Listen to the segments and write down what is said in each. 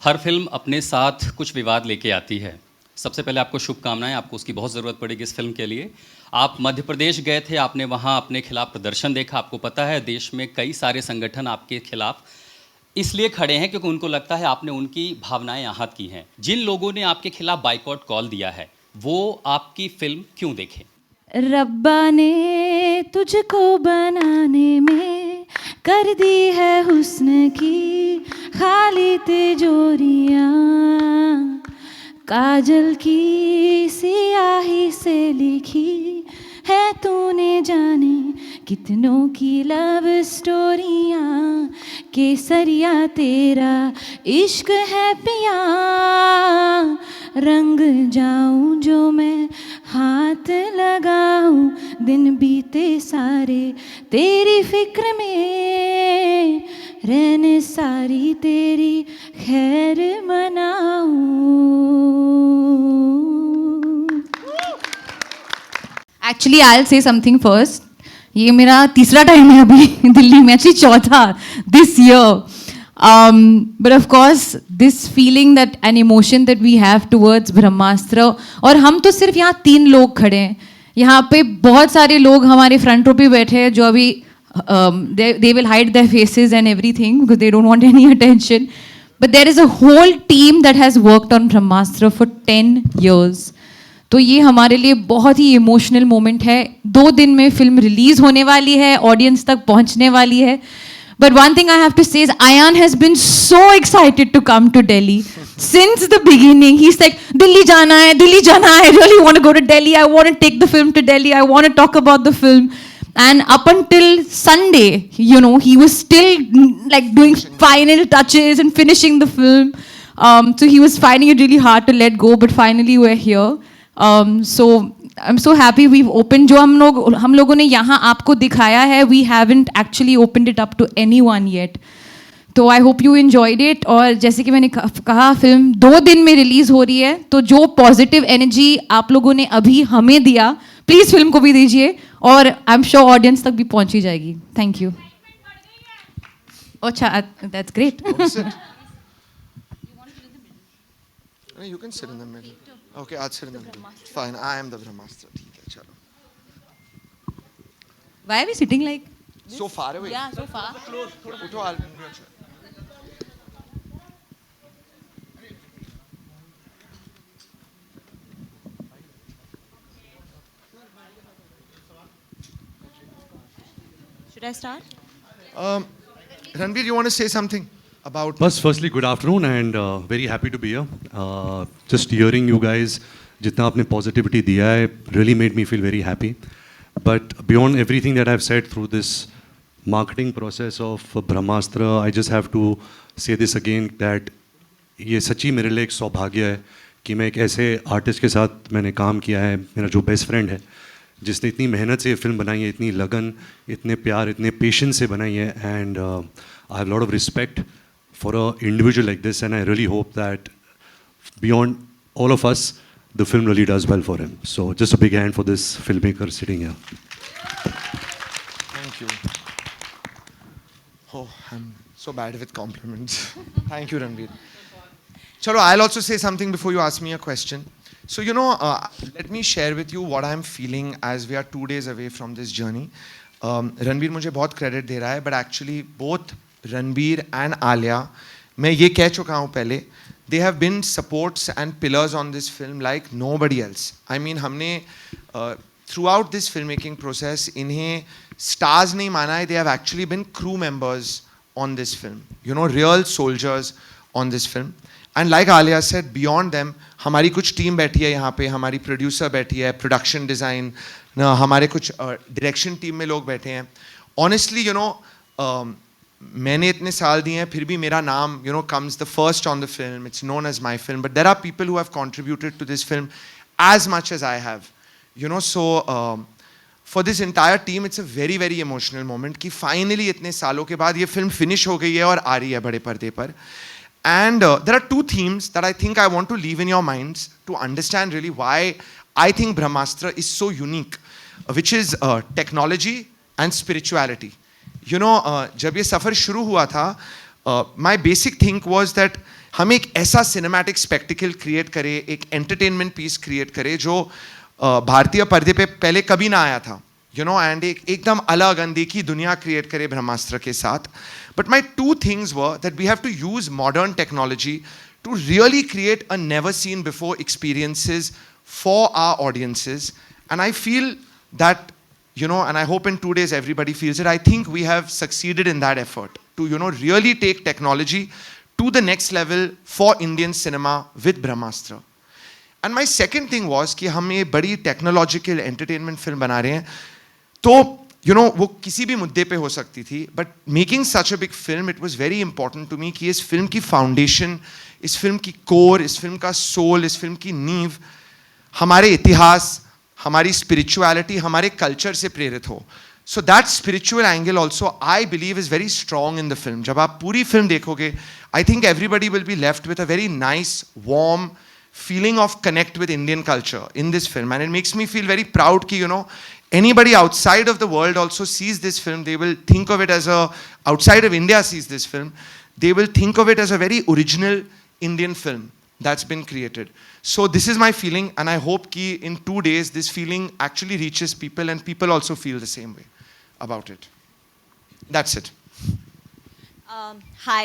हर film अपने साथ कुछ विवाद लेके आती है। सबसे पहले आपको शुभकामनाएं, आपको उसकी बहुत ज़रूरत पड़ेगी इस फिल्म के लिए। आप मध्य प्रदेश गए थे, आपने वहाँ अपने खिलाफ प्रदर्शन देखा। आपको पता है देश में कई सारे संगठन आपके खिलाफ इसलिए खड़े हैं क्योंकि उनको लगता है आपने उनकी भावनाएं आहत की हैं। जिन लोगों ने आपके खिलाफ बाइकआउट कॉल दिया है वो आपकी फिल्म क्यों देखें? रब्बा ने तुझको बनाने में कर दी है हुस्न की खाली तिजोरियां, काजल की सियाही से लिखी है तूने जाने कितनों की लव स्टोरियां, केसरिया तेरा इश्क है पिया, रंग जाऊं जो मैं हाथ लगाऊं, दिन बीते सारे तेरी फिक्र में, रहने सारी तेरी खैर मनाऊं। Actually, I'll say something first. ये मेरा तीसरा टाइम है अभी दिल्ली में, एक्चुअली चौथा this year. But of course, this feeling that an emotion that we have towards ब्रह्मास्त्र, और हम तो सिर्फ यहाँ 3 लोग खड़े हैं, यहाँ पे बहुत सारे लोग हमारे फ्रंट रो पे बैठे हैं जो अभी they will hide their faces and everything because they don't want any attention. But there is a whole team that has worked on Brahmastra for 10 years. तो ये हमारे लिए बहुत ही इमोशनल मोमेंट है। 2 दिन में फिल्म रिलीज होने वाली है, ऑडियंस तक पहुंचने वाली है। But one thing I have to say is Ayan has been so excited to come to Delhi since the beginning. He's like, Delhi jana hai, I really want to go to Delhi, I want to take the film to Delhi, I want to talk about the film. And up until Sunday, you know, he was still like doing final touches and finishing the film. So he was finding it really hard to let go, but finally we're here. So I'm so happy we've opened. जो हम लोगों ने यहाँ आपको दिखाया है, we haven't actually opened it up to anyone yet. तो I hope you enjoyed it. और जैसे कि मैंने कहा, फिल्म 2 दिन में रिलीज हो रही है, तो जो पॉजिटिव एनर्जी आप लोगों ने अभी हमें दिया, प्लीज फिल्म को भी दीजिए और आई एम श्योर ऑडियंस तक भी पहुंची जाएगी. Thank you. अच्छा, that's great. You can sit in the middle. Okay, I'll sit in the middle. Fine, I am the Brahmastra. ठीक है, चलो. Why are we sitting like this? So far away? Yeah, so far. उठो, I'll move your chair. Should I start? Ranbir, you want to say something about? Bas, firstly, good afternoon and very happy to be here. Just hearing you guys, जितना आपने positivity दिया है, really made me feel very happy. But beyond everything that I've said through this marketing process of Brahmastra, I just have to say this again that ये सच्ची मेरे लिए एक सौभाग्य है कि मैं एक ऐसे आर्टिस्ट के साथ मैंने काम किया है, मेरा जो बेस्ट फ्रेंड है, जिसने इतनी मेहनत से ये फिल्म बनाई है, इतनी लगन, इतने प्यार, इतने पेशेंस से बनाई है. And I have lot of respect for an individual like this, and I really hope that beyond all of us, the film really does well for him. So just a big hand for this filmmaker sitting here. Thank you. Oh, I'm so bad with compliments. Thank you, Ranbir. Chalo, I'll also say something before you ask me a question. So, you know, let me share with you what I'm feeling as we are 2 days away from this journey. Ranbir मुझे बहुत credit दे रहा है, but actually both Ranbir and Alia, मैं ये कह चुका हूँ पहले, they have been supports and pillars on this film like nobody else. I mean, हमने throughout this filmmaking process इन्हें stars नहीं माना है, they have actually been crew members on this film. You know, real soldiers on this film. And like Alia said, beyond them, हमारी कुछ team बैठी है यहाँ पे, हमारी producer बैठी है, production design, हमारे कुछ direction team में लोग बैठे हैं. Honestly, you know, मैंने इतने साल दिए हैं, फिर भी मेरा नाम, you know, comes the first on the film. It's known as my film. But there are people who have contributed to this film as much as I have. You know, so for this entire team, it's a very, very emotional moment कि finally इतने सालों के बाद ये film finish हो गई है और आ रही है बड़े पर्दे पर. And there are 2 themes that I think I want to leave in your minds to understand really why I think Brahmastra is so unique, which is technology and spirituality. You know, जब ये सफ़र शुरू हुआ था, my basic think was that हम एक ऐसा cinematic spectacled create करें, एक एंटरटेनमेंट पीस क्रिएट करें जो भारतीय पर्दे पे पहले कभी ना आया था, एंड एकदम अलग अनदेखी दुनिया क्रिएट करे ब्रह्मास्त्र के साथ. But my two things were that we have to use modern technology to really create a never seen before experiences for our audiences. And I feel that, and I hope in 2 days everybody feels it, I think we have succeeded in that effort to, really take technology to the next level for Indian cinema with Brahmastra. And my second thing was कि हम ये बड़ी technological entertainment film बना रहे हैं, तो वो किसी भी मुद्दे पे हो सकती थी, but making such a big film, it was very important to me कि इस फिल्म की फाउंडेशन, इस फिल्म की कोर, इस फिल्म का सोल, इस फिल्म की नींव हमारे इतिहास, हमारी स्पिरिचुअलिटी, हमारे कल्चर से प्रेरित हो. So that spiritual angle also I believe is very strong in the film. जब आप पूरी फिल्म देखोगे, I think everybody will be left with a very nice warm feeling of connect with Indian culture in this film, and it makes me feel very proud ki anybody outside of the world also sees this film, they will think of it as a, outside of India sees this film, they will think of it as a very original Indian film that's been created. So this is my feeling, and I hope ki in 2 days this feeling actually reaches people and people also feel the same way about it. That's it. Hi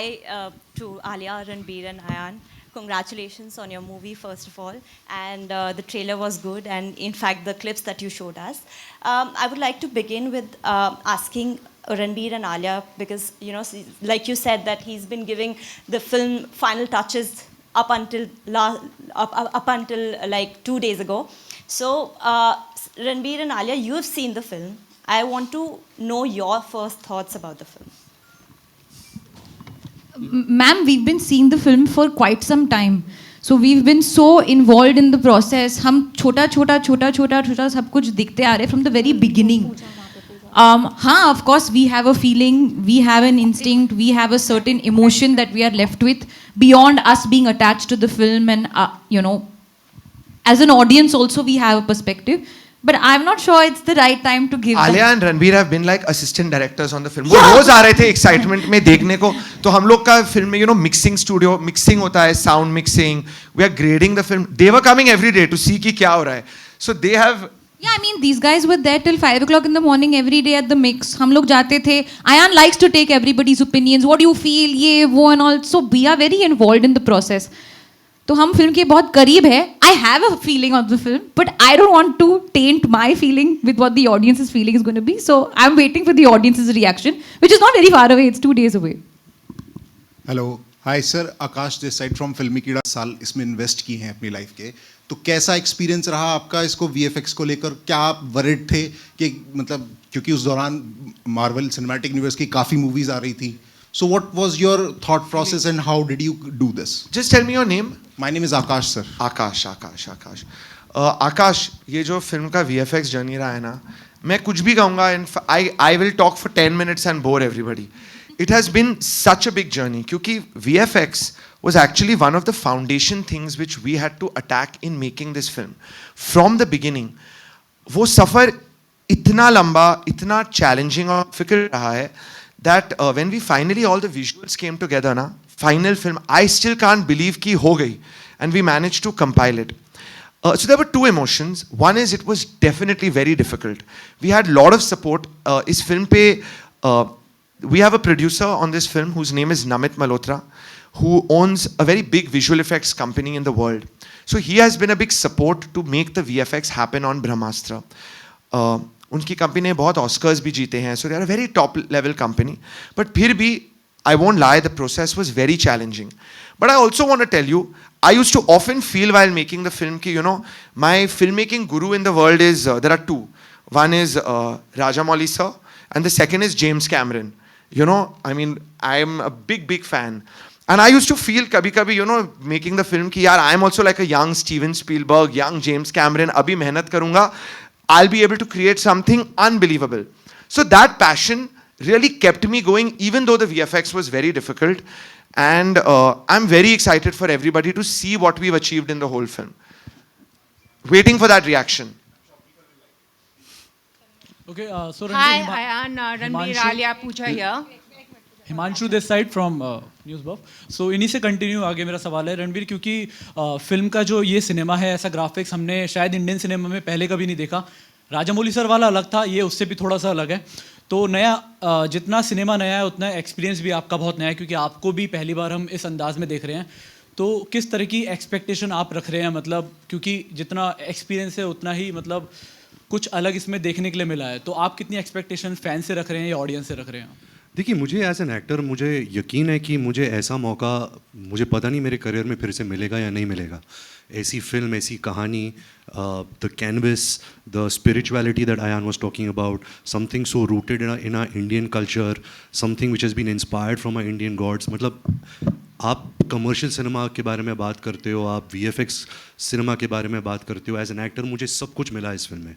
to Alia, Ranbir and Ayan. Congratulations on your movie, first of all. And the trailer was good, and in fact, the clips that you showed us. I would like to begin with asking Ranbir and Alia, because, like you said, that he's been giving the film final touches up until like 2 days ago. So, Ranbir and Alia, you have seen the film. I want to know your first thoughts about the film. Ma'am, we've been seeing the film for quite some time. So we've been so involved in the process. हम छोटा सब कुछ दिखते आ रहे from the very beginning. हाँ, of course we have a feeling, we have an instinct, we have a certain emotion that we are left with beyond us being attached to the film, and as an audience also we have a perspective. But I'm not sure it's the right time to give. Alia and Ranbir have been like assistant directors on the film. वो रोज आ रहे थे excitement में देखने को. तो हम लोग का film में mixing studio, mixing होता है, sound mixing. We are grading the film. They were coming every day to see कि क्या हो रहा है. So they have. Yeah, I mean these guys were there till 5 o'clock in the morning every day at the mix. हम लोग जाते थे. Ayan likes to take everybody's opinions. What do you feel? ये वो and all. So we are very involved in the process. तो हम film के बहुत करीब है. I have a feeling of the film, but I don't want to taint my feeling with what the audience's feeling is going to be. So I'm waiting for the audience's reaction, which is not very far away. It's 2 days away. Hello, hi sir, Akash this side from Filmy कीड़ा. साल इसमें invest किए हैं अपनी life के, तो कैसा experience रहा आपका इसको VFX को लेकर? क्या आप वरिड थे कि मतलब, क्योंकि उस दौरान मार्वल सिनेमैटिक यूनिवर्स की काफ़ी मूवीज आ रही थी. So what was your thought process and how did you do this? Just tell me your name. My name is Akash sir. आकाश. आकाश, ये जो फिल्म का VFX जर्नी रहा है ना, मैं कुछ भी कहूँगा, I will talk for 10 minutes and bore everybody. It has been such a big journey, क्योंकि VFX was actually one of the foundation things which we had to attack in making this film. From the beginning, वो सफ़र इतना लंबा, इतना challenging और फिक्र रहा है, that when we finally all the visuals came together na, final film, I still can't believe ki ho gayi, and we managed to compile it. So there were two emotions. One is it was definitely very difficult. We had a lot of support. Is film pe we have a producer on this film whose name is Namit Malhotra, who owns a very big visual effects company in the world. So he has been a big support to make the VFX happen on Brahmastra. उनकी company ने बहुत Oscars भी जीते हैं, so they are a very top level company. But फिर भी I won't lie, the process was very challenging. But I also want to tell you, I used to often feel while making the film कि my film making guru in the world is, there are two. One is Rajamouli sir and the second is James Cameron. I mean I am a big fan. And I used to feel kabhi, making the film ki yaar, I am also like a young Steven Spielberg, young James Cameron, abhi mehnat karunga, I'll be able to create something unbelievable. So that passion really kept me going, even though the VFX was very difficult. And I'm very excited for everybody to see what we've achieved in the whole film. Waiting for that reaction. Okay, so Hi, Ayan, Ranbir, Alia, Pooja here. Himanshu this side from News Buff. So इन्हीं से continue आगे मेरा सवाल है रणबीर, क्योंकि film का जो ये सिनेमा है, ऐसा ग्राफिक्स हमने शायद इंडियन सिनेमा में पहले कभी नहीं देखा। राजामौली सर वाला अलग था, ये उससे भी थोड़ा सा अलग है। तो नया जितना सिनेमा नया है उतना एक्सपीरियंस भी आपका बहुत नया है, क्योंकि आपको भी पहली बार हम इस अंदाज में देख रहे हैं। तो किस तरह की एक्सपेक्टेशन आप रख रहे हैं, मतलब क्योंकि जितना एक्सपीरियंस है उतना ही मतलब कुछ अलग इसमें देखने के लिए मिला है, तो आप कितनी एक्सपेक्टेशन फैन से रख रहे हैं या ऑडियंस से रख रहे हैं? देखिए, मुझे एज एन एक्टर मुझे यकीन है कि मुझे ऐसा मौका, मुझे पता नहीं मेरे करियर में फिर से मिलेगा या नहीं मिलेगा। ऐसी फिल्म, ऐसी कहानी, the canvas, the spirituality that Ayan was talking about, something so rooted in our Indian culture, something which has been inspired from our Indian gods. मतलब आप कमर्शियल सिनेमा के बारे में बात करते हो, आप वीएफएक्स सिनेमा के बारे में बात करते हो, एज एन एक्टर मुझे सब कुछ मिला इस फिल्म में।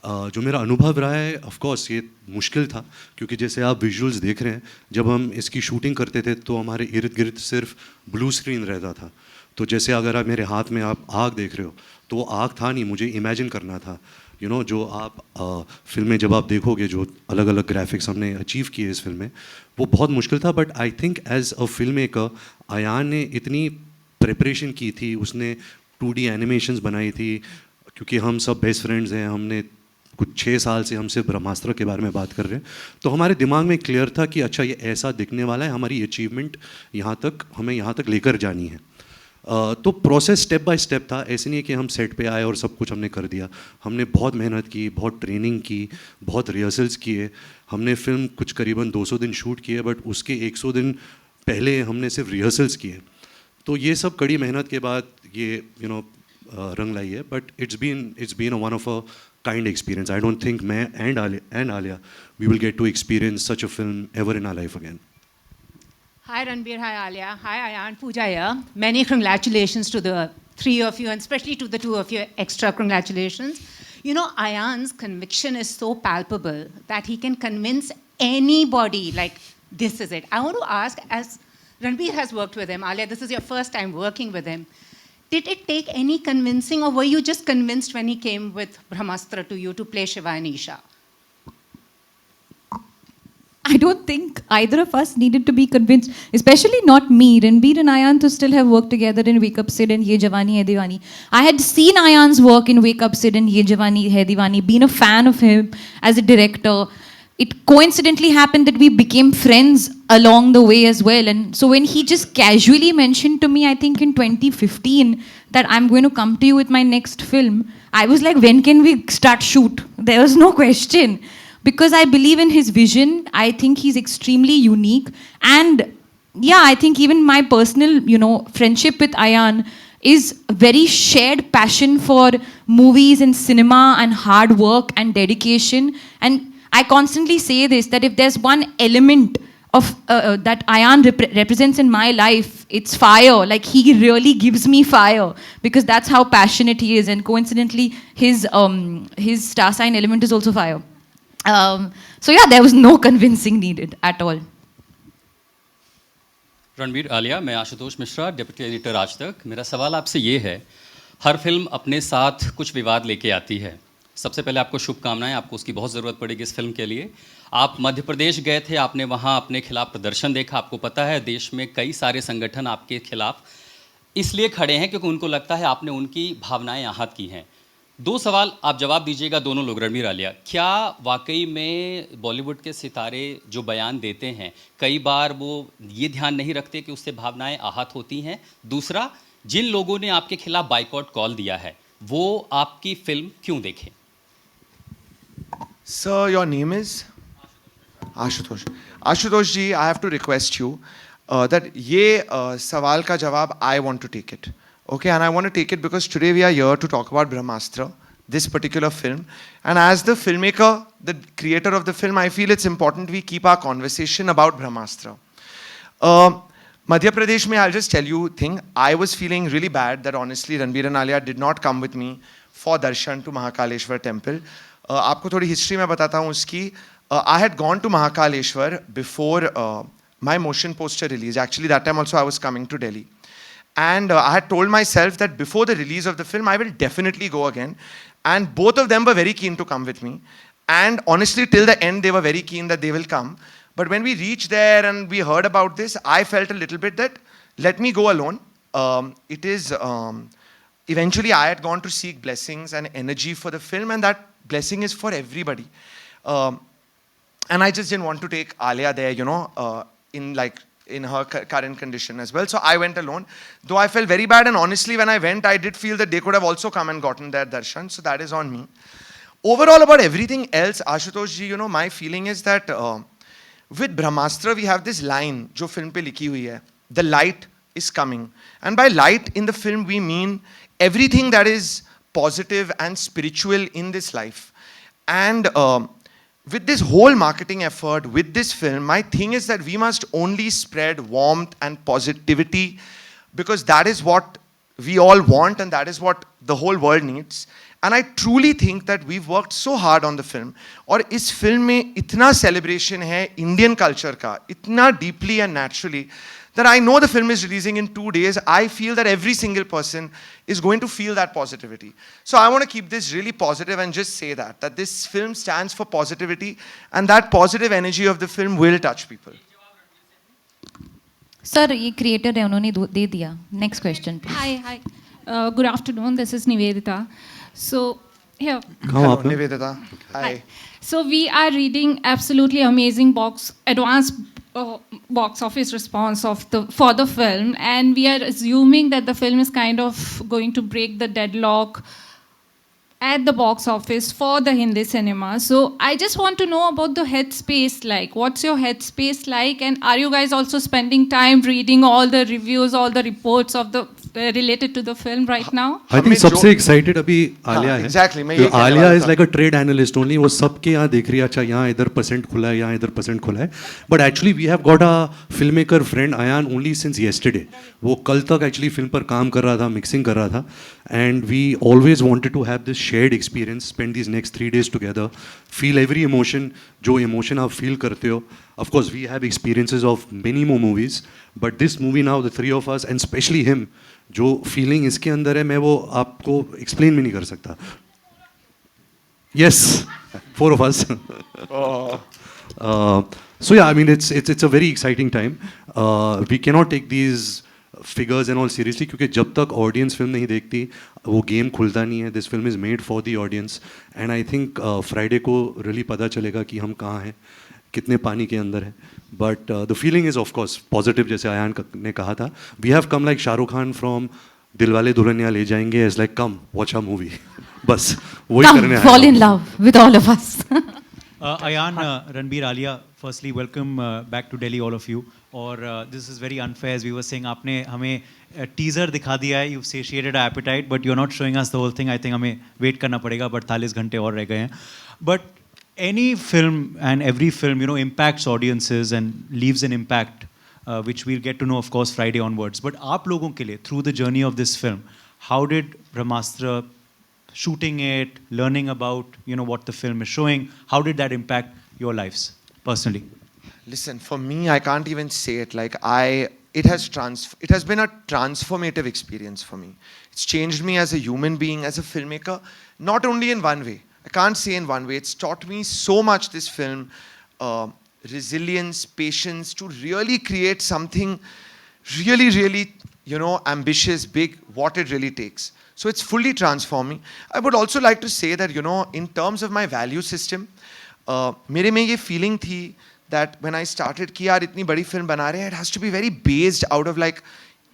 जो मेरा अनुभव रहा है, ऑफ कोर्स ये मुश्किल था, क्योंकि जैसे आप विजुअल्स देख रहे हैं, जब हम इसकी शूटिंग करते थे तो हमारे इर्द गिर्द सिर्फ ब्लू स्क्रीन रहता था। तो जैसे अगर आप मेरे हाथ में आप आग देख रहे हो, तो वो आग था नहीं, मुझे इमेजिन करना था। यू नो, जो आप फिल्म में जब आप देखोगे, जो अलग अलग ग्राफिक्स हमने अचीव किए इस फिल्म में, वो बहुत मुश्किल था। But I think as a film maker Ayan ने इतनी प्रिपरेशन की थी, उसने 2D एनिमेशंस बनाई थी, क्योंकि हम सब बेस्ट फ्रेंड्स हैं, हमने कुछ 6 साल से हम सिर्फ ब्रह्मास्त्र के बारे में बात कर रहे हैं, तो हमारे दिमाग में क्लियर था कि अच्छा ये ऐसा दिखने वाला है, हमारी अचीवमेंट यहाँ तक, हमें यहाँ तक लेकर जानी है। तो प्रोसेस स्टेप बाय स्टेप था, ऐसे नहीं है कि हम सेट पे आए और सब कुछ हमने कर दिया। हमने बहुत मेहनत की, बहुत ट्रेनिंग की, बहुत रिहर्सल्स किए। हमने फिल्म कुछ करीबन 200 दिन शूट किए, बट उसके 100 दिन पहले हमने सिर्फ रिहर्सल्स किए। तो ये सब कड़ी मेहनत के बाद ये रंग लाई है। But it's been one of a kind experience. I don't think मैं and Alia we will get to experience such a film ever in our life again. Hi Ranbir, hi Alia, hi Ayan, Pooja here. Many congratulations to the three of you, and especially to the two of you, extra congratulations. You know, Ayan's conviction is so palpable that he can convince anybody like this is it. I want to ask, as Ranbir has worked with him, Alia, this is your first time working with him. Did it take any convincing, or were you just convinced when he came with Brahmastra to you to play Shiva and Isha? I don't think either of us needed to be convinced, especially not me. Ranbir and Ayan to still have worked together in Wake Up Sid and Ye Jawani Hai Diwani. I had seen Ayan's work in Wake Up Sid and Ye Jawani Hai Diwani, been a fan of him as a director. It coincidentally happened that we became friends along the way as well. And so when he just casually mentioned to me, I think in 2015, that I'm going to come to you with my next film, I was like, when can we start shoot? There was no question. Because I believe in his vision. I think he's extremely unique. And yeah, I think even my personal, friendship with Ayan is very shared passion for movies and cinema and hard work and dedication. And I constantly say this, that if there's one element of that Ayan represents in my life, it's fire. Like, he really gives me fire, because that's how passionate he is. And coincidentally, his star sign element is also fire. So yeah, there was no convincing needed at all. Ranbir, Alia, मैं Ashutosh Mishra, deputy editor आज तक। मेरा सवाल आपसे ये है, हर film अपने साथ कुछ विवाद लेके आती है। सबसे पहले आपको शुभकामनाएं, आपको उसकी बहुत ज़रूरत पड़ेगी इस फिल्म के लिए। आप मध्य प्रदेश गए थे, आपने वहाँ अपने खिलाफ प्रदर्शन देखा। आपको पता है देश में कई सारे संगठन आपके खिलाफ इसलिए खड़े हैं क्योंकि उनको लगता है आपने उनकी भावनाएं आहत की हैं। 2 सवाल आप जवाब दीजिएगा, दोनों लोग, रणबीर, आलिया। क्या वाकई में बॉलीवुड के सितारे जो बयान देते हैं, कई बार वो ये ध्यान नहीं रखते कि उससे भावनाएं आहत होती हैं? दूसरा, जिन लोगों ने आपके खिलाफ बाइकआउट कॉल दिया है, वो आपकी फिल्म क्यों देखें? Sir, your name is? Ashutosh. Ashutosh ji, I have to request you that ye sawal ka jawab, I want to take it. Okay, and I want to take it because today we are here to talk about Brahmastra, this particular film. And as the filmmaker, the creator of the film, I feel it's important we keep our conversation about Brahmastra. Madhya Pradesh mein, I'll just tell you a thing. I was feeling really bad that honestly Ranbir and Alia did not come with me for darshan to Mahakaleshwar temple. आपको थोड़ी history में बताता हूँ उसकी. I had gone to Mahakaleshwar before my motion poster release. Actually, that time also I was coming to Delhi. And I had told myself that before the release of the film, I will definitely go again. And both of them were very keen to come with me. And honestly, till the end, they were very keen that they will come. But when we reached there and we heard about this, I felt a little bit that let me go alone. It is eventually I had gone to seek blessings and energy for the film, and that blessing is for everybody. And I just didn't want to take Alia there, in her current condition as well. So I went alone. Though I felt very bad, and honestly, when I went, I did feel that they could have also come and gotten their darshan. So that is on me. Overall, about everything else, Ashutosh ji, my feeling is that with Brahmastra, we have this line, jo film pe likhi hui hai, the light is coming. And by light in the film, we mean everything that is positive and spiritual in this life. And with this whole marketing effort, with this film, my thing is that we must only spread warmth and positivity, because that is what we all want and that is what the whole world needs. And I truly think that we've worked so hard on the film. और इस film में इतना celebration है Indian culture का, इतना deeply and naturally, that I know the film is releasing in 2 days. I feel that every single person is going to feel that positivity. So I want to keep this really positive and just say that this film stands for positivity, and that positive energy of the film will touch people. Sir ये creator है, उन्होंने दे दिया. Next question please. Hi. Good afternoon. This is Nivedita. So, here. Hello, Nivedita. Hi. So, we are reading absolutely amazing advanced box office response for the film, and we are assuming that the film is kind of going to break the deadlock at the box office for the Hindi cinema. So I just want to know about the headspace like. What's your headspace like? And are you guys also spending time reading all the reviews, all the reports of the related to the film right now? I think सबसे excited अभी आलिया है. Exactly. Alia is like a trade analyst only. वो सबके यहाँ देख रही है, अच्छा यहाँ इधर % खुला है, यहाँ इधर % खुला है. But actually we have got a filmmaker friend Ayan only since yesterday. वो कल तक actually film पर काम कर रहा था, mixing कर रहा था. And we always wanted to have this shared experience, spend these next 3 days together, feel every emotion, जो emotion आप feel करते हो. Of course, we have experiences of many more movies, but this movie now, the three of us, and especially him, जो feeling इसके अंदर है, मैं वो आपको explain भी नहीं कर सकता. Yes, 4 of us. So yeah, I mean, it's a very exciting time. We cannot take these figures and all seriously, क्योंकि जब तक audience film नहीं देखती वो game खुलता नहीं है. This film is made for the audience, and I think Friday को really पता चलेगा कि हम कहाँ हैं, कितने पानी के अंदर हैं. But the feeling is of course positive, जैसे आयान ने कहा था. We have come like Shahrukh Khan from Dilwale Dulhania ले जाएंगे as like come watch a movie. बस वही करने आए. Fall in love with all of us. Ayan, Ranbir, Alia, firstly welcome back to Delhi all of you. और this is very unfair, as we were saying, आपने हमें teaser दिखा दिया है, you've satiated our appetite, but you're not showing us the whole thing. I think हमें wait करना पड़ेगा, 48 घंटे और रह गए हैं. But any film and every film, impacts audiences and leaves an impact, which we'll get to know, of course, Friday onwards. But आप लोगों के लिए, through the journey of this film, how did Brahmastra, shooting it, learning about, what the film is showing, how did that impact your lives personally? Listen, for me, I can't even say it. It has been a transformative experience for me. It's changed me as a human being, as a filmmaker, not only in one way. I can't say in one way. It's taught me so much, this film, resilience, patience, to really create something really, really, ambitious, big, what it really takes. So it's fully transforming. I would also like to say that, in terms of my value system, मेरे में ये feeling थी that when I started कि यार इतनी बड़ी film बना रहे हैं, it has to be very based out of like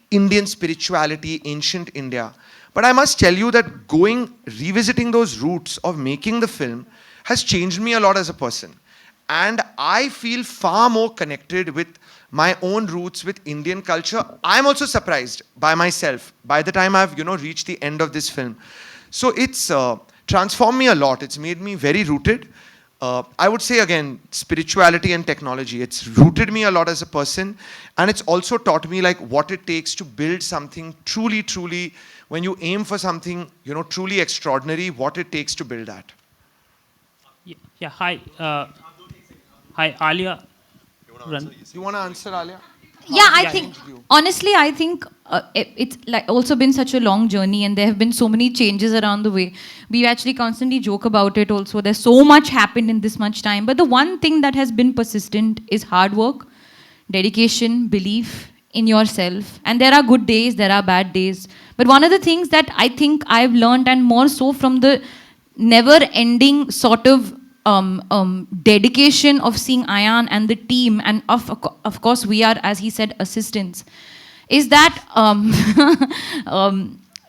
Indian spirituality, ancient India. But I must tell you that revisiting those roots of making the film has changed me a lot as a person. And I feel far more connected with my own roots, with Indian culture. I'm also surprised by myself by the time I've, reached the end of this film. So it's transformed me a lot. It's made me very rooted. I would say again, spirituality and technology. It's rooted me a lot as a person, and it's also taught me like what it takes to build something truly, truly, when you aim for something, truly extraordinary, what it takes to build that. Yeah, hi. Hi, Alia. You want to answer, Alia? Yeah, I Yeah, think honestly, I think it's like also been such a long journey, and there have been so many changes around the way. We actually constantly joke about it. Also, there's so much happened in this much time. But the one thing that has been persistent is hard work, dedication, belief in yourself. And there are good days, there are bad days. But one of the things that I think I've learned, and more so from the never-ending sort of dedication of seeing Ayan and the team, and of course we are, as he said, assistants, is that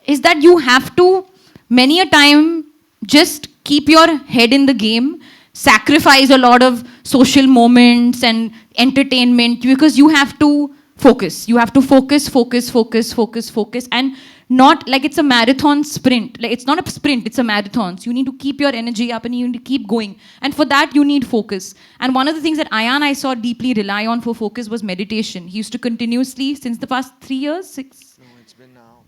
is that you have to many a time just keep your head in the game, sacrifice a lot of social moments and entertainment, because you have to focus. You have to focus, and not like it's a marathon sprint. Like it's not a sprint, it's a marathon. So you need to keep your energy up and you need to keep going. And for that, you need focus. And one of the things that Ayan I saw deeply rely on for focus was meditation. He used to continuously, since the past 3 years, 6? No, it's been now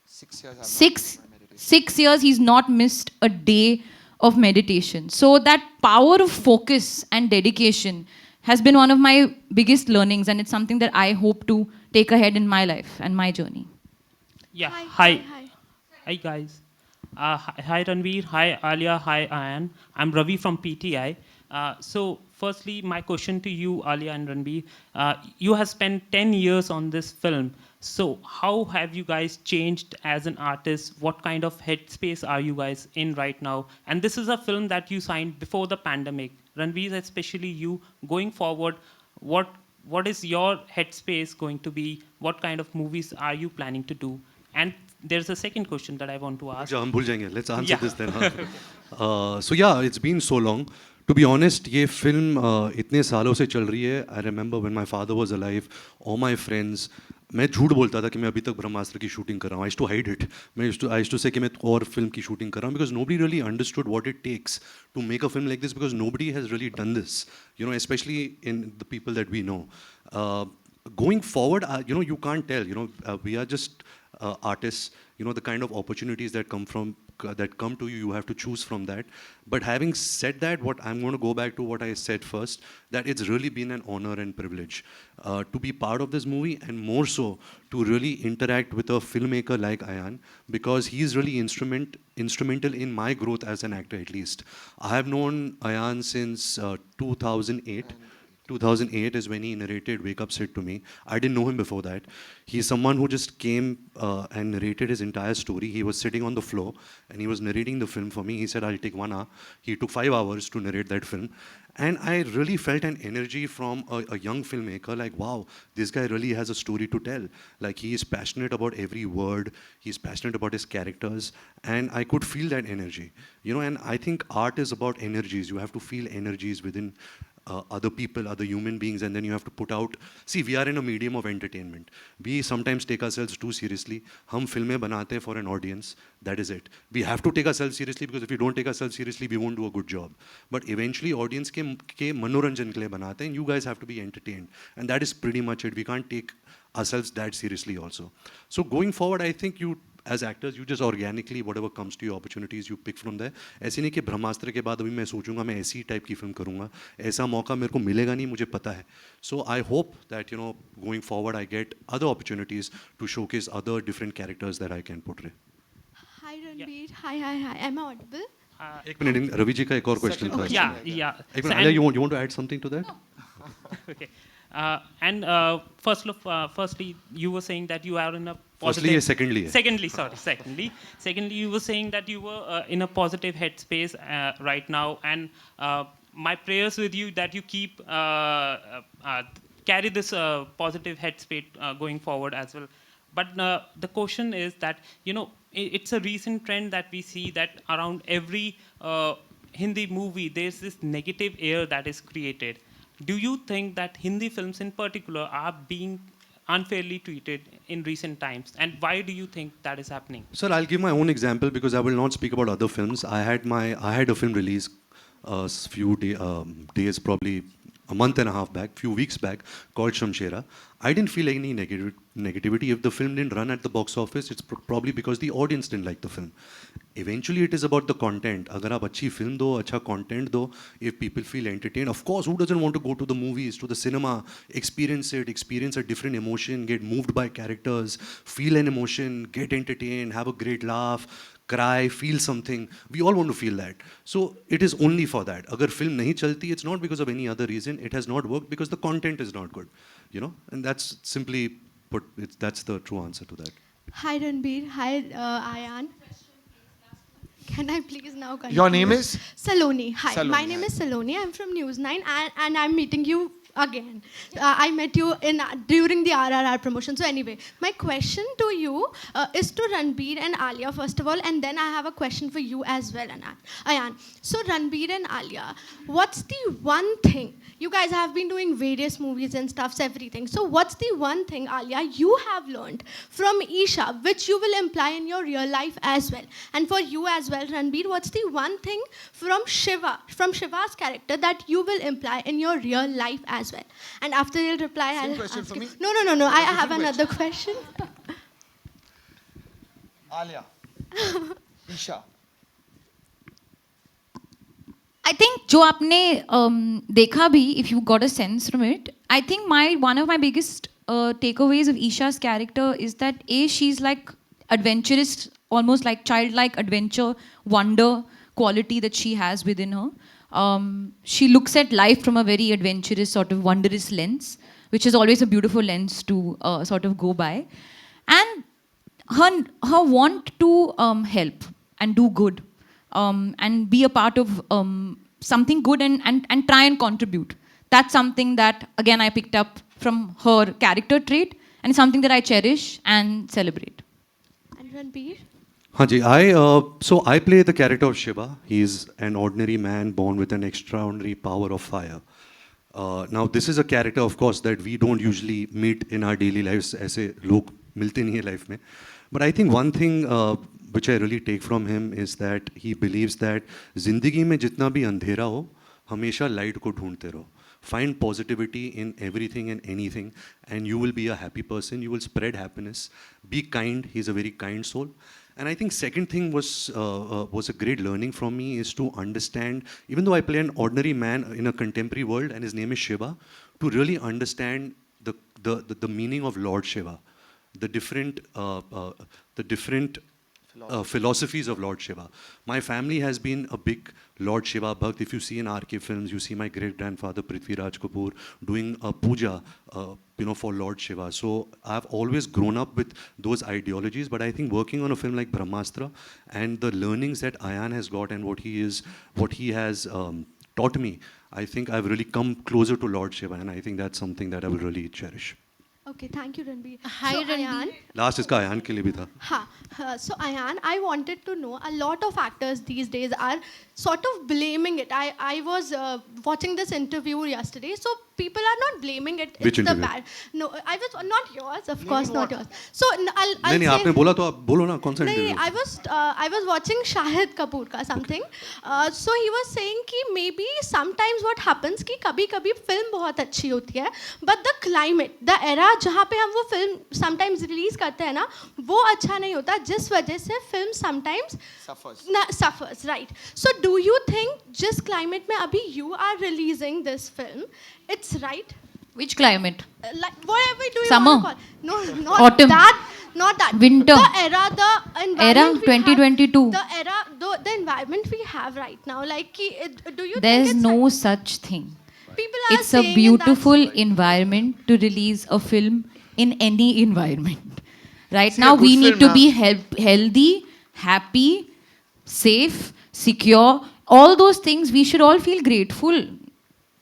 6 years. I've not Six, done my meditation. 6 years he's not missed a day of meditation. So that power of focus and dedication has been one of my biggest learnings, and it's something that I hope to take ahead in my life and my journey. yeah. Hi. Hi, guys. Hi, Ranbir. Hi, Alia. Hi, Ayan. I'm Ravi from PTI. So, firstly, my question to you, Alia and Ranbir. You have spent 10 years on this film. So, how have you guys changed as an artist? What kind of headspace are you guys in right now? And this is a film that you signed before the pandemic. Ranbir, especially you, going forward, what is your headspace going to be? What kind of movies are you planning to do? And there's a second question that I want to ask. हम भूल जाएंगे. Let's answer Yeah. this then. So yeah, it's been so long. To be honest, ये film इतने सालों से चल रही है. I remember when my father was alive, all my friends, मैं झूठ बोलता था कि मैं अभी तक ब्रह्मास्त्र की शूटिंग कर रहा हूँ. I used to hide it. I used to say कि मैं और फिल्म की शूटिंग कर रहा हूँ, because nobody really understood what it takes to make a film like this, because nobody has really done this, you know, especially in the people that we know. Going forward, you know, you can't tell, you know, we are just artists, you know, the kind of opportunities that come to you, you have to choose from that. But having said that, what I'm going to go back to what I said first, that it's really been an honor and privilege to be part of this movie, and more so to really interact with a filmmaker like Ayan, because he's really instrumental in my growth as an actor, at least. I have known Ayan since 2008. 2008 is when he narrated Wake Up Sid to me. I didn't know him before that. He's someone who just came and narrated his entire story. He was sitting on the floor and he was narrating the film for me. He said, I'll take 1 hour. He took 5 hours to narrate that film. And I really felt an energy from a young filmmaker, like, wow, this guy really has a story to tell. Like, he is passionate about every word. He's passionate about his characters. And I could feel that energy. You know, and I think art is about energies. You have to feel energies within other people, other human beings, and then you have to put out. See, we are in a medium of entertainment. We sometimes take ourselves too seriously. हम फिल्में बनाते हैं for an audience. That is it. We have to take ourselves seriously, because if we don't take ourselves seriously, we won't do a good job. But eventually, audience के मनोरंजन के लिए बनाते हैं. You guys have to be entertained, and that is pretty much it. We can't take ourselves that seriously also. So going forward, I think you, as actors, you just organically, whatever comes to you, opportunities you pick from there. ऐसे नहीं कि ब्रह्मास्त्र के बाद अभी मैं सोचूंगा मैं ऐसी टाइप की फिल्म करूंगा. ऐसा मौका मेरे को मिलेगा नहीं, मुझे पता है. So I hope that, you know, going forward, I get other opportunities to showcase other different characters that I can portray. Hi Ranbir. Hi. Am I audible? एक मिनट, रवि जी का एक और क्वेश्चन था. Yeah. एक minute, Alia, you want to add something to that? Okay. Firstly, you were saying that you are in a positive... Firstly, secondly. Secondly, you were saying that you were in a positive headspace right now, and my prayers with you that you keep carry this positive headspace going forward as well. But the question is that, you know, it's a recent trend that we see that around every Hindi movie, there's this negative air that is created. Do you think that Hindi films in particular are being unfairly treated in recent times? And why do you think that is happening? Sir, I'll give my own example, because I will not speak about other films. I had a film release a few days, probably a month and a half back, few weeks back, called Shamshera. I didn't feel any negativity. If the film didn't run at the box office, it's probably because the audience didn't like the film. Eventually, it is about the content. अगर आप अच्छी film दो, अच्छा content दो, if people feel entertained, of course, who doesn't want to go to the movies, to the cinema, experience it, experience a different emotion, get moved by characters, feel an emotion, get entertained, have a great laugh, cry, feel something. We all want to feel that. So it is only for that. अगर film नहीं चलती, it's not because of any other reason. It has not worked because the content is not good. You know, and that's simply put. That's the true answer to that. Hi Ranbir. Hi Ayan. Can I please now continue? Your name is? Saloni. Hi. Saloni, My name is Saloni. I'm from News 9 and I'm meeting you again. I met you during the RRR promotion. So anyway, my question to you is to Ranbir and Alia first of all, and then I have a question for you as well, Ayan. So Ranbir and Alia, what's the one thing, you guys have been doing various movies and stuffs, everything. So what's the one thing, Alia, you have learned from Isha, which you will imply in your real life as well? And for you as well, Ranbir, what's the one thing from Shiva's character that you will imply in your real life as well? And after you'll reply, Same I'll question ask for me? No. I have another question. Alia. Isha. I think जो आपने देखा भी, if you got a sense from it, I think one of my biggest takeaways of Isha's character is that she's like adventurous, almost like childlike adventure, wonder quality that she has within her. She looks at life from a very adventurous, sort of wondrous lens, which is always a beautiful lens to sort of go by, and her want to help and do good. And be a part of something good and try and contribute. That's something that, again, I picked up from her character trait and something that I cherish and celebrate. And Ranbir? Hanji, so I play the character of Shiva. He's an ordinary man born with an extraordinary power of fire. Now, this is a character, of course, that we don't usually meet in our daily lives. ऐसे लोग मिलते नहीं हैं life में. But I think one thing which I really take from him is that he believes that ज़िंदगी में जितना भी अंधेरा हो, हमेशा light को ढूंढते रहो. Find positivity in everything and anything, and you will be a happy person. You will spread happiness. Be kind. He's a very kind soul. And I think second thing was a great learning from me is to understand, even though I play an ordinary man in a contemporary world, and his name is Shiva, to really understand the meaning of Lord Shiva, the different philosophies of Lord Shiva. My family has been a big Lord Shiva Bhatt. If you see in RK films, you see my great-grandfather Prithviraj Kapoor doing a puja, for Lord Shiva. So I've always grown up with those ideologies, but I think working on a film like Brahmastra and the learnings that Ayan has got and what he has taught me, I think I've really come closer to Lord Shiva, and I think that's something that I will really cherish. Okay, thank you, Ranbir. Hi, so, Ranbir. Ayan, Last इसका अयान के लिए भी था. So Ayan, I wanted to know, a lot of actors these days are sort of blaming it. I was watching this interview yesterday, so people are not blaming it. Which it's the interview? bad. No, I was not yours, of course, not yours. So I'll नहीं say, आपने बोला तो आप बोलो ना कौन सा नहीं, interview. I was watching Shahid Kapoor ka something. So he was saying कि maybe sometimes what happens कि कभी-कभी film बहुत अच्छी होती है, but the climate, the era जहाँ पे हम वो film sometimes release करते हैं ना, वो अच्छा नहीं होता, जिस वजह से film sometimes suffers, right? So do you think जिस climate में अभी you are releasing this film, it's right? Which climate? Like whatever do you Summer? want to call? No, not Autumn? not that. Winter? The era, the environment. Era? we 2022? Have, the era, the environment we have right now. Like, do you There's think it's no right? such thing. People are It's a saying beautiful and that's good. environment to release a film in any environment. Right See, now, a good we need film to be healthy, happy, safe, secure. All those things, we should all feel grateful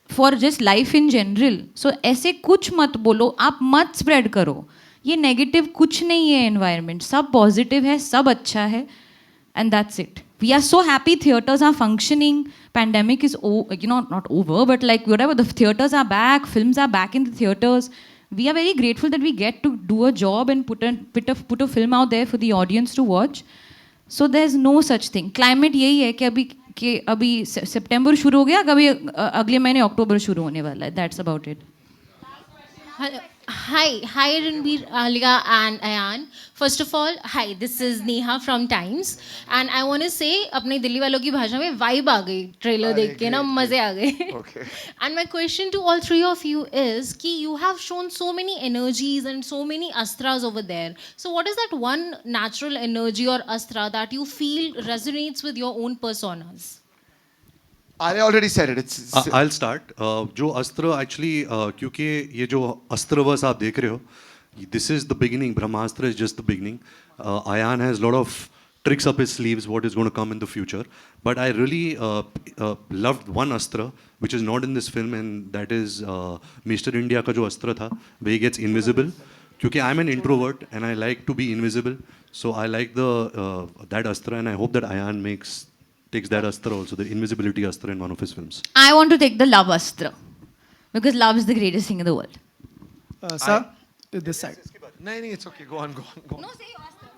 for just life in general. So, ऐसे कुछ मत बोलो, आप मत spread करो. ये negative कुछ नहीं है environment. सब positive है, सब अच्छा है, and that's it. We are so happy theaters are functioning. Pandemic is not over, but like whatever, the theaters are back, films are back in the theaters. We are very grateful that we get to do a job and put a film out there for the audience to watch. So there's no such thing. Climate यही है कि अभी कि अभी सितंबर शुरू हो गया, कभी अगले महीने अक्टूबर शुरू होने वाला है. That's about it. Hi Ranbir, Alia and Ayan. First of all, hi, this is Neha from Times and I want to say अपने दिल्ली वालों की भाषा में vibe आ गई ट्रेलर देख के ना, मजे आ गए. And my question to all three of you is कि you have shown so many energies and so many astras over there. So what is that one natural energy or astra that you feel resonates with your own personas? I already said it. I'll start. जो अस्त्र actually क्योंकि ये जो अस्त्रवश आप देख रहे हो, this is the beginning. Brahmastra is just the beginning. Ayan has a lot of tricks up his sleeves. What is going to come in the future? But I really loved one astra which is not in this film, and that is Mr. India का जो अस्त्र था, where he gets invisible. क्योंकि I'm an introvert and I like to be invisible, so I like that astra, and I hope that Ayan takes that astra also, the invisibility astra, in one of his films. I want to take the love astra because love is the greatest thing in the world. Sir, this side. No, it's okay. Go on. No, say your astra.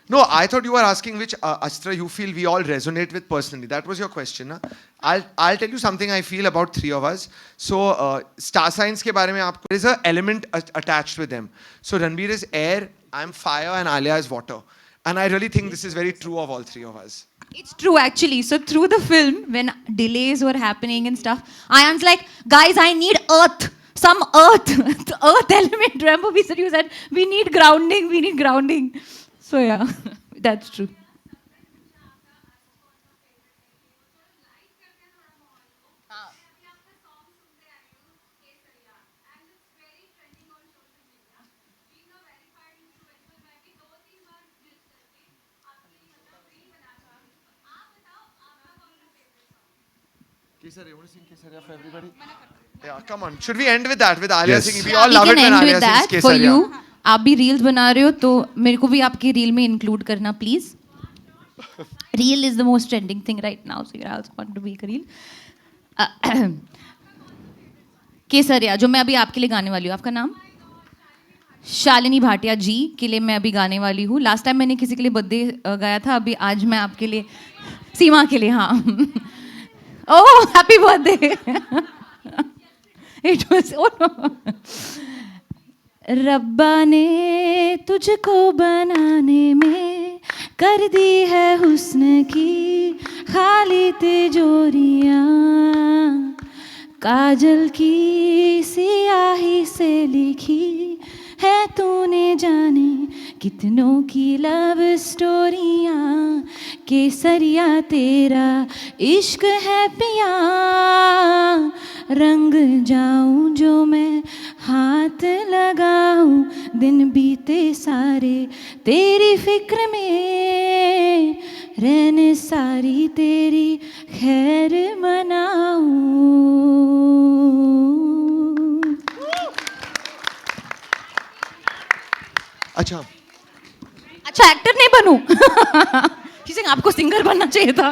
No, I thought you were asking which astra you feel we all resonate with personally. That was your question, na? I'll tell you something I feel about three of us. So, star signs ke bare mein aapko, there is an element attached with them. So, Ranbir is air, I'm fire, and Alia is water. And I really think this is very true of all three of us. It's true actually. So through the film, when delays were happening and stuff, Ayan's like, guys, I need earth. Some earth. The earth element. Remember you said, we need grounding. So yeah, that's true. Kesaria, you want to sing Kesaria for everybody? Yeah, come on. Should we end with that? With Alia singing? We all love it when Alia sings Kesaria. For you. आप भी reels बना रहे हो तो मेरे को भी आपके रील में इंक्लूड करना please. Reel is the most trending thing right now, so I also want to make a reel. Kesariya जो मैं अभी आपके लिए गाने वाली हूँ. आपका नाम? शालिनी भाटिया जी के लिए मैं अभी गाने वाली हूँ. लास्ट टाइम मैंने किसी के लिए बर्थडे गाया था, अभी आज मैं आपके लिए, सीमा के लिए. हाँ. ओह हैप्पी बर्थडे. इट वाज रब्बा ने तुझको बनाने में कर दी है हुस्न की खाली तिजोरियाँ, काजल की सियाही से लिखी है तूने जाने कितनों की लव स्टोरियाँ. केसरिया तेरा इश्क है पिया, रंग जाऊं जो मैं हाथ लगाऊं, दिन बीते सारे तेरी फिक्र में, रहने सारी तेरी खैर मनाऊं. अच्छा एक्टर नहीं बनूं. किसी आपको सिंगर बनना चाहिए था.